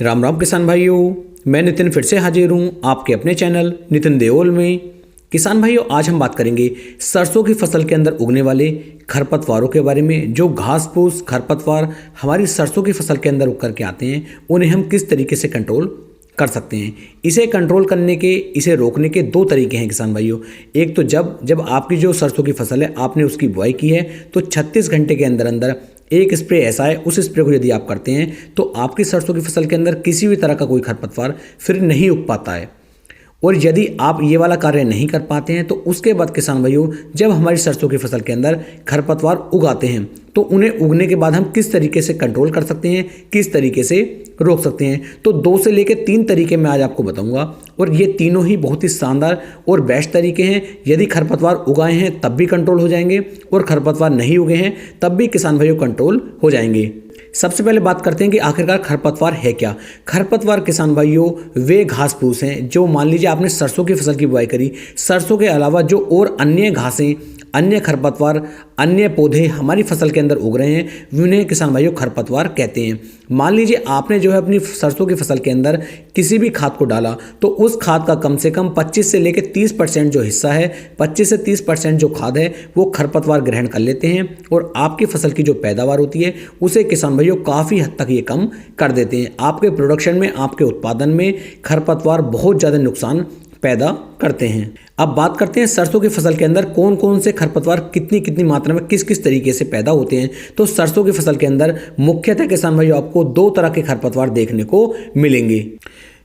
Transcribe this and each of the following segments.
राम राम किसान भाइयों, मैं नितिन फिर से हाजिर हूँ आपके अपने चैनल नितिन देओल में। किसान भाइयों, आज हम बात करेंगे सरसों की फसल के अंदर उगने वाले खरपतवारों के बारे में। जो घास फूस खरपतवार हमारी सरसों की फसल के अंदर उग करके आते हैं, उन्हें हम किस तरीके से कंट्रोल कर सकते हैं। इसे कंट्रोल करने के, इसे रोकने के दो तरीके हैं किसान भाइयों। एक तो जब आपकी जो सरसों की फसल है, आपने उसकी बुआई की है, तो 36 घंटे के अंदर अंदर एक स्प्रे ऐसा है, उस स्प्रे को यदि आप करते हैं तो आपकी सरसों की फसल के अंदर किसी भी तरह का कोई खरपतवार फिर नहीं उग पाता है। और यदि आप ये वाला कार्य नहीं कर पाते हैं तो उसके बाद किसान भाइयों, जब हमारी सरसों की फसल के अंदर खरपतवार उगाते हैं तो उन्हें उगने के बाद हम किस तरीके से कंट्रोल कर सकते हैं, किस तरीके से रोक सकते हैं। तो 2 से लेकर 3 तरीके मैं आज आपको बताऊंगा, और ये तीनों ही बहुत ही शानदार और बेस्ट तरीके हैं। यदि खरपतवार उगाए हैं तब भी कंट्रोल हो जाएंगे, और खरपतवार नहीं उगे हैं तब भी किसान भाइयों कंट्रोल हो जाएंगे। सबसे पहले बात करते हैं कि आखिरकार खरपतवार है क्या। खरपतवार किसान भाइयों वे घास फूस हैं जो, मान लीजिए आपने सरसों की फसल की बुआई करी, सरसों के अलावा जो और अन्य घासें, अन्य खरपतवार, अन्य पौधे हमारी फसल के अंदर उग रहे हैं, उन्हें किसान भाइयों खरपतवार कहते हैं। मान लीजिए आपने जो है अपनी सरसों की फसल के अंदर किसी भी खाद को डाला, तो उस खाद का कम से कम 25 से लेकर 30% जो हिस्सा है, 25 से 30% जो खाद है वो खरपतवार ग्रहण कर लेते हैं, और आपकी फसल की जो पैदावार होती है उसे किसान भाइयों काफ़ी हद तक ये कम कर देते हैं। आपके प्रोडक्शन में, आपके उत्पादन में खरपतवार बहुत ज़्यादा नुकसान पैदा करते हैं। अब बात करते हैं सरसों की फसल के अंदर कौन कौन से खरपतवार कितनी कितनी मात्रा में किस किस तरीके से पैदा होते हैं। तो सरसों की फसल के अंदर मुख्यतः किसान भाइयों आपको 2 तरह के खरपतवार देखने को मिलेंगे।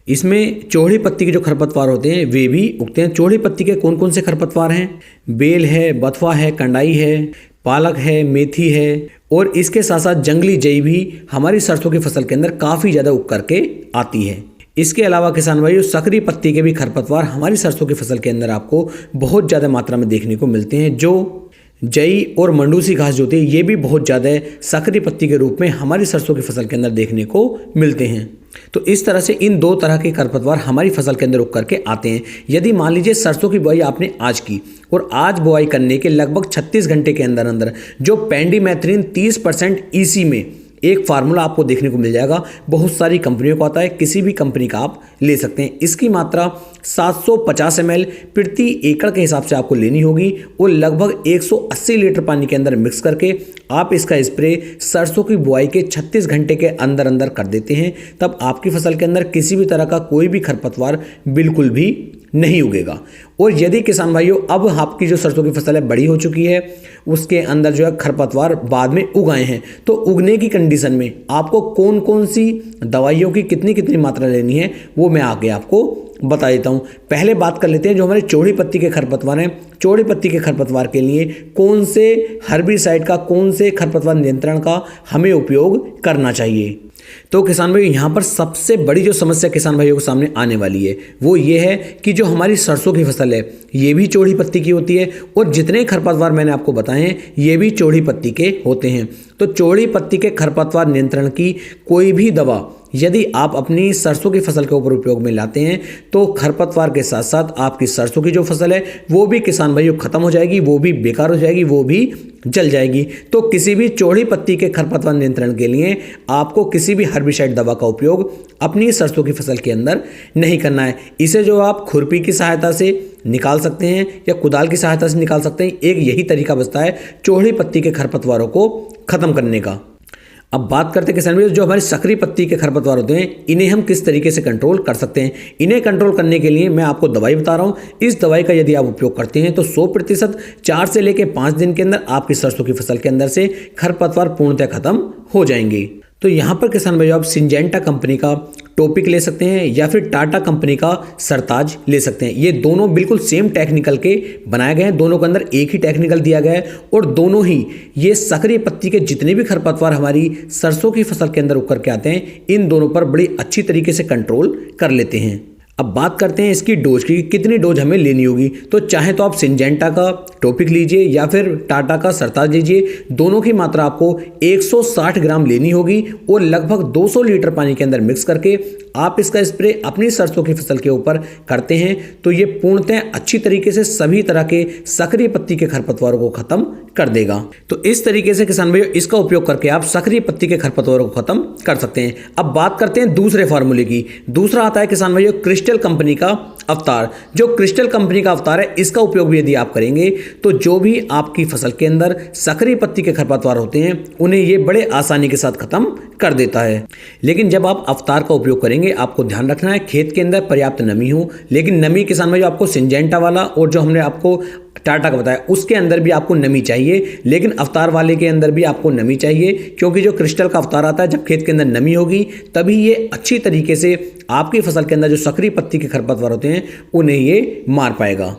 इसमें चौड़ी पत्ती के जो खरपतवार होते हैं वे भी उगते हैं। चौड़ी पत्ती के कौन कौन से खरपतवार हैं? बेल है, बथुआ है, कंडाई है, पालक है, मेथी है, और इसके साथ साथ जंगली जई भी हमारी सरसों की फसल के अंदर काफ़ी ज़्यादा उग करके आती है। इसके अलावा किसान भाइयों सकरी पत्ती के भी खरपतवार हमारी सरसों की फसल के अंदर आपको बहुत ज़्यादा मात्रा में देखने को मिलते हैं। जो जई और मंडूसी घास जो होती है, ये भी बहुत ज़्यादा सकरी पत्ती के रूप में हमारी सरसों की फसल के अंदर देखने को मिलते हैं। तो इस तरह से इन 2 तरह के खरपतवार हमारी फसल के अंदर उग करके आते हैं। यदि मान लीजिए सरसों की बुआई आपने आज की, और आज बुआई करने के लगभग 36 घंटे के अंदर अंदर जो पेंडिमेथ्रिन 30% ईसी में एक फार्मूला आपको देखने को मिल जाएगा, बहुत सारी कंपनियों को आता है, किसी भी कंपनी का आप ले सकते हैं। इसकी मात्रा 750 ml प्रति एकड़ के हिसाब से आपको लेनी होगी, और लगभग 180 लीटर पानी के अंदर मिक्स करके आप इसका स्प्रे सरसों की बुआई के 36 घंटे के अंदर अंदर कर देते हैं। तब आपकी फसल के अंदर किसी भी तरह का कोई भी खरपतवार बिल्कुल भी नहीं उगेगा। और यदि किसान भाइयों अब आपकी जो सरसों की फसल है बड़ी हो चुकी है, उसके अंदर जो है खरपतवार बाद में उगाए हैं, तो उगने की कंडीशन में आपको कौन कौन सी दवाइयों की कितनी कितनी मात्रा लेनी है वो मैं आगे आपको बता देता हूं। पहले बात कर लेते हैं जो हमारे चौड़ी पत्ती के खरपतवार हैं। चौड़ी पत्ती के खरपतवार के लिए कौन से हर्बिसाइड का, कौन से खरपतवार नियंत्रण का हमें उपयोग करना चाहिए। तो किसान भाई, यहाँ पर सबसे बड़ी जो समस्या किसान भाइयों के सामने आने वाली है वो ये है कि जो हमारी सरसों की फसल है ये भी चौड़ी पत्ती की होती है, और जितने खरपतवार मैंने आपको बताए हैं ये भी चौड़ी पत्ती के होते हैं। तो चौड़ी पत्ती के खरपतवार नियंत्रण की कोई भी दवा यदि आप अपनी सरसों की फसल के ऊपर उपयोग में लाते हैं तो खरपतवार के साथ साथ आपकी सरसों की जो फसल है वो भी किसान भाइयों खत्म हो जाएगी, वो भी बेकार हो जाएगी, वो भी जल जाएगी। तो किसी भी चौड़ी पत्ती के खरपतवार नियंत्रण के लिए आपको किसी भी हर्बिसाइड दवा का उपयोग अपनी सरसों की फसल के अंदर नहीं करना है। इसे जो आप खुरपी की सहायता से निकाल सकते हैं या कुदाल की सहायता से निकाल सकते हैं। एक यही तरीका बचता है चौड़ी पत्ती के खरपतवारों को खत्म करने का। अब बात करते हैं किसान भाइयों, जो हमारी सकरी पत्ती के खरपतवार होते हैं इन्हें हम किस तरीके से कंट्रोल कर सकते हैं। इन्हें कंट्रोल करने के लिए मैं आपको दवाई बता रहा हूं। इस दवाई का यदि आप उपयोग करते हैं तो 100% 4 से लेकर 5 दिन के अंदर आपकी सरसों की फसल के अंदर से खरपतवार पूर्णतः खत्म हो जाएंगे। तो यहाँ पर किसान भाइयों आप सिंजेंटा कंपनी का टॉपिक ले सकते हैं या फिर टाटा कंपनी का सरताज ले सकते हैं। ये दोनों बिल्कुल सेम टेक्निकल के बनाए गए हैं, दोनों के अंदर एक ही टेक्निकल दिया गया है, और दोनों ही ये सकरी पत्ती के जितने भी खरपतवार हमारी सरसों की फसल के अंदर उकर के आते हैं इन दोनों पर बड़ी अच्छी तरीके से कंट्रोल कर लेते हैं। अब बात करते हैं इसकी डोज की, कितनी डोज हमें लेनी होगी। तो चाहे तो आप सिंजेंटा का टॉपिक लीजिए या फिर टाटा का सरताज लीजिए, दोनों की मात्रा आपको 160 ग्राम लेनी होगी, और लगभग 200 लीटर पानी के अंदर मिक्स करके आप इसका स्प्रे अपनी सरसों की फसल के ऊपर करते हैं तो ये पूर्णतः अच्छी तरीके से सभी तरह के सक्रिय पत्ती के खरपतवारों को खत्म कर देगा। तो इस तरीके से किसान भाइयों इसका उपयोग करके आप सक्रिय पत्ती के खरपतवारों को खत्म कर सकते हैं। अब बात करते हैं दूसरे फार्मूले की। दूसरा आता है किसान भाइयों क्रिस्टल कंपनी का अवतार। जो क्रिस्टल कंपनी का अवतार है इसका उपयोग भी यदि आप करेंगे तो जो भी आपकी फसल के अंदर सक्रिय पत्ती के खरपतवार होते हैं उन्हें ये बड़े आसानी के साथ खत्म कर देता है। लेकिन जब आप अवतार का उपयोग करेंगे आपको ध्यान रखना है खेत के अंदर पर्याप्त नमी हो। लेकिन नमी किसान भाइयों आपको सिंजेंटा वाला और जो हमने आपको टाटा का बताया उसके अंदर भी आपको नमी चाहिए, लेकिन अवतार वाले के अंदर भी आपको नमी चाहिए, क्योंकि जो क्रिस्टल का अवतार आता है जब खेत के अंदर नमी होगी तभी ये अच्छी तरीके से आपकी फसल के अंदर जो सक्रिय पत्ती के खरपतवार होते हैं उन्हें ये मार पाएगा।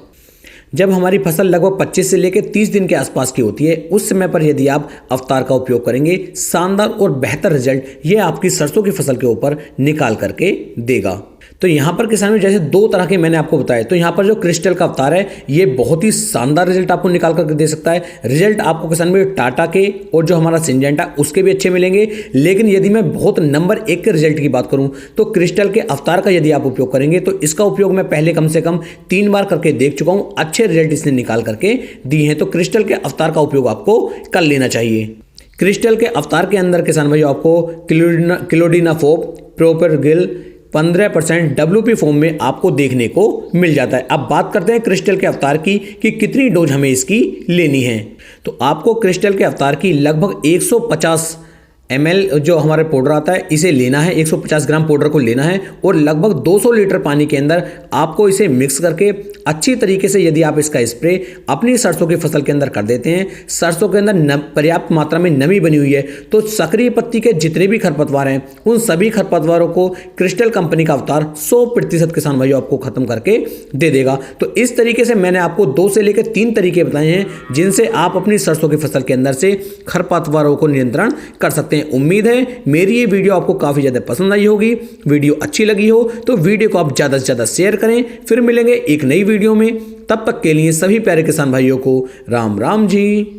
जब हमारी फसल लगभग 25 से लेकर 30 दिन के आसपास की होती है उस समय पर यदि आप अवतार का उपयोग करेंगे शानदार और बेहतर रिजल्ट ये आपकी सरसों की फसल के ऊपर निकाल करके देगा। तो यहाँ पर किसानों जैसे दो तरह के मैंने आपको बताया, तो यहाँ पर जो क्रिस्टल का अवतार है ये बहुत ही शानदार रिजल्ट आपको निकाल करके दे सकता है। रिजल्ट आपको किसान में टाटा के और जो हमारा सिंजेंटा उसके भी अच्छे मिलेंगे। लेकिन यदि मैं बहुत नंबर 1 के रिजल्ट की बात करूँ तो क्रिस्टल के अवतार का यदि आप उपयोग करेंगे तो इसका उपयोग मैं पहले कम से कम 3 बार करके देख चुका हूँ, अच्छे रिजल्ट इसने निकाल करके दिए हैं। तो क्रिस्टल के अवतार का उपयोग आपको कर लेना चाहिए। क्रिस्टल के अवतार के अंदर किसान भाई आपको क्लोडिनाफोप प्रोपेरगिल 15% WP फॉर्म में आपको देखने को मिल जाता है। अब बात करते हैं क्रिस्टल के अवतार की कि कितनी डोज हमें इसकी लेनी है। तो आपको क्रिस्टल के अवतार की लगभग 150 ml जो हमारे पाउडर आता है इसे लेना है, 150 ग्राम पाउडर को लेना है और लगभग 200 लीटर पानी के अंदर आपको इसे मिक्स करके अच्छी तरीके से यदि आप इसका स्प्रे अपनी सरसों की फसल के अंदर कर देते हैं, सरसों के अंदर पर्याप्त मात्रा में नमी बनी हुई है तो सक्रिय पत्ती के जितने भी खरपतवार हैं उन सभी खरपतवारों को क्रिस्टल कंपनी का अवतार 100% किसान भाइयों आपको खत्म करके दे देगा। तो इस तरीके से मैंने आपको 2 से लेकर 3 तरीके बताए हैं जिनसे आप अपनी सरसों की फसल के अंदर से खरपतवारों को नियंत्रण कर सकते हैं। उम्मीद है मेरी ये वीडियो आपको काफी ज्यादा पसंद आई होगी। वीडियो अच्छी लगी हो तो वीडियो को आप ज्यादा से ज्यादा शेयर करें। फिर मिलेंगे एक नई वीडियो में, तब तक के लिए सभी प्यारे किसान भाइयों को राम राम जी।